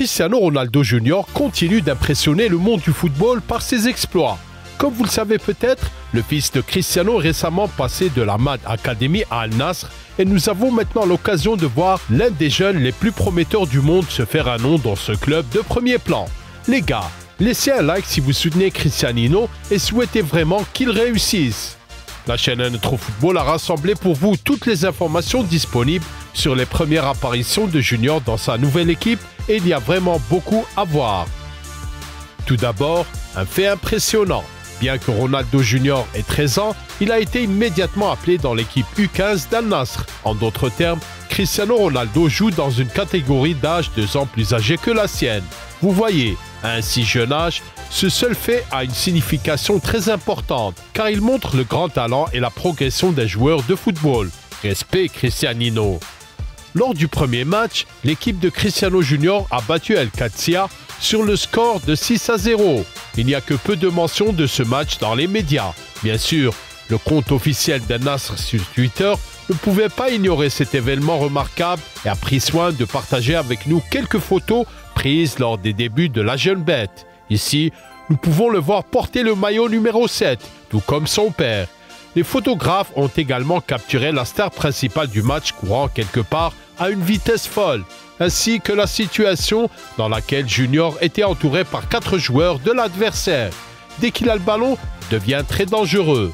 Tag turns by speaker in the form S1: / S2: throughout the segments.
S1: Cristiano Ronaldo Jr. continue d'impressionner le monde du football par ses exploits. Comme vous le savez peut-être, le fils de Cristiano est récemment passé de la MAD Academy à Al Nassr et nous avons maintenant l'occasion de voir l'un des jeunes les plus prometteurs du monde se faire un nom dans ce club de premier plan. Les gars, laissez un like si vous soutenez Cristianino et souhaitez vraiment qu'il réussisse. La chaîne N3Football a rassemblé pour vous toutes les informations disponibles sur les premières apparitions de Junior dans sa nouvelle équipe et il y a vraiment beaucoup à voir. Tout d'abord, un fait impressionnant. Bien que Ronaldo Jr. ait 13 ans, il a été immédiatement appelé dans l'équipe U15 d'Al Nassr. En d'autres termes, Cristiano Ronaldo joue dans une catégorie d'âge 2 ans plus âgée que la sienne. Vous voyez, à un si jeune âge, ce seul fait a une signification très importante, car il montre le grand talent et la progression des joueurs de football. Respect Cristianino. Lors du premier match, l'équipe de Cristiano Jr. a battu El Qadsiya sur le score de 6-0. Il n'y a que peu de mentions de ce match dans les médias. Bien sûr, le compte officiel d'Al Nassr sur Twitter ne pouvait pas ignorer cet événement remarquable et a pris soin de partager avec nous quelques photos prises lors des débuts de la jeune bête. Ici, nous pouvons le voir porter le maillot numéro 7, tout comme son père. Les photographes ont également capturé la star principale du match courant quelque part à une vitesse folle, ainsi que la situation dans laquelle Junior était entouré par 4 joueurs de l'adversaire. Dès qu'il a le ballon, il devient très dangereux.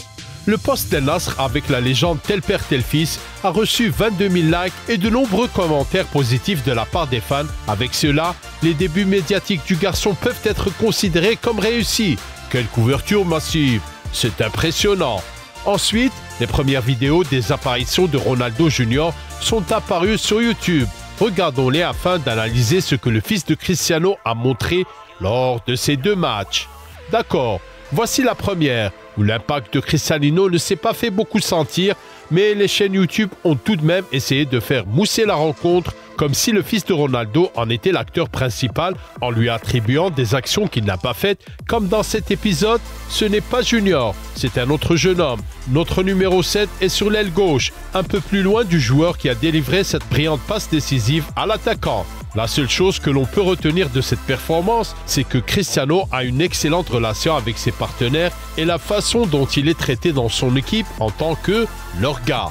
S1: Le post d'Al Nassr avec la légende tel père tel fils a reçu 22 000 likes et de nombreux commentaires positifs de la part des fans. Avec cela, les débuts médiatiques du garçon peuvent être considérés comme réussis. Quelle couverture massive! C'est impressionnant. Ensuite, les premières vidéos des apparitions de Ronaldo Jr. sont apparues sur YouTube. Regardons-les afin d'analyser ce que le fils de Cristiano a montré lors de ces 2 matchs. D'accord, voici la première, où l'impact de Cristianino ne s'est pas fait beaucoup sentir, mais les chaînes YouTube ont tout de même essayé de faire mousser la rencontre, comme si le fils de Ronaldo en était l'acteur principal, en lui attribuant des actions qu'il n'a pas faites, comme dans cet épisode, ce n'est pas Junior, c'est un autre jeune homme. Notre numéro 7 est sur l'aile gauche, un peu plus loin du joueur qui a délivré cette brillante passe décisive à l'attaquant. La seule chose que l'on peut retenir de cette performance, c'est que Cristiano a une excellente relation avec ses partenaires et la façon dont il est traité dans son équipe en tant que leur gars.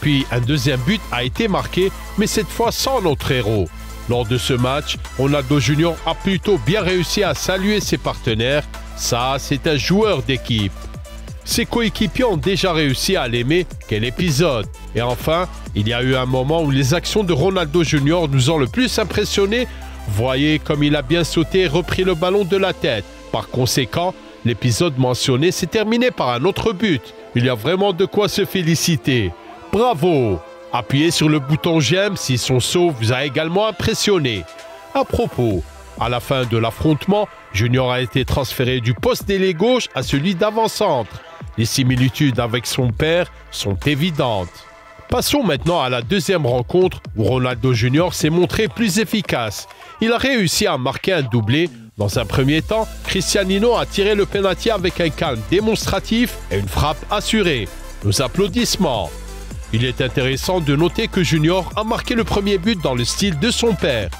S1: Puis un deuxième but a été marqué, mais cette fois sans notre héros. Lors de ce match, Ronaldo Jr. a plutôt bien réussi à saluer ses partenaires. Ça, c'est un joueur d'équipe. Ses coéquipiers ont déjà réussi à l'aimer. Quel épisode! Et enfin, il y a eu un moment où les actions de Ronaldo Jr. nous ont le plus impressionnés. Voyez comme il a bien sauté et repris le ballon de la tête. Par conséquent, l'épisode mentionné s'est terminé par un autre but. Il y a vraiment de quoi se féliciter. Bravo! Appuyez sur le bouton j'aime si son saut vous a également impressionné. À propos, à la fin de l'affrontement, Junior a été transféré du poste d'ailier gauche à celui d'avant-centre. Les similitudes avec son père sont évidentes. Passons maintenant à la deuxième rencontre où Ronaldo Jr. s'est montré plus efficace. Il a réussi à marquer un doublé. Dans un premier temps, Cristianino a tiré le pénalty avec un calme démonstratif et une frappe assurée. Nos applaudissements. Il est intéressant de noter que Junior a marqué le premier but dans le style de son père.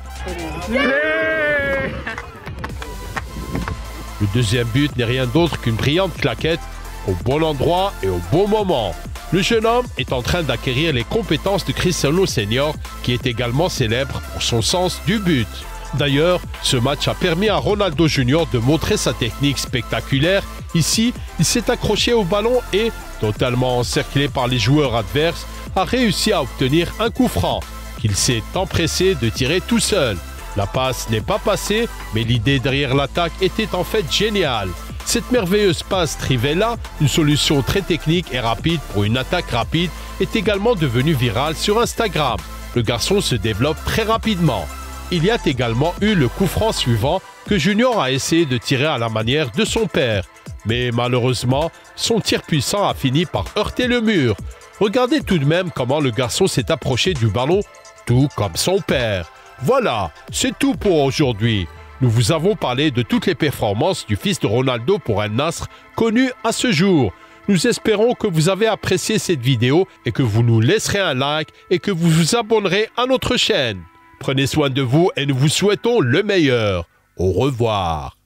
S1: Le deuxième but n'est rien d'autre qu'une brillante claquette au bon endroit et au bon moment. Le jeune homme est en train d'acquérir les compétences de Cristiano Senior, qui est également célèbre pour son sens du but. D'ailleurs, ce match a permis à Ronaldo Jr. de montrer sa technique spectaculaire. Ici, il s'est accroché au ballon et, totalement encerclé par les joueurs adverses, a réussi à obtenir un coup franc, qu'il s'est empressé de tirer tout seul. La passe n'est pas passée, mais l'idée derrière l'attaque était en fait géniale. Cette merveilleuse passe Trivela, une solution très technique et rapide pour une attaque rapide, est également devenue virale sur Instagram. Le garçon se développe très rapidement. Il y a également eu le coup franc suivant que Junior a essayé de tirer à la manière de son père. Mais malheureusement, son tir puissant a fini par heurter le mur. Regardez tout de même comment le garçon s'est approché du ballon, tout comme son père. Voilà, c'est tout pour aujourd'hui. Nous vous avons parlé de toutes les performances du fils de Ronaldo pour Al Nassr connues à ce jour. Nous espérons que vous avez apprécié cette vidéo et que vous nous laisserez un like et que vous vous abonnerez à notre chaîne. Prenez soin de vous et nous vous souhaitons le meilleur. Au revoir.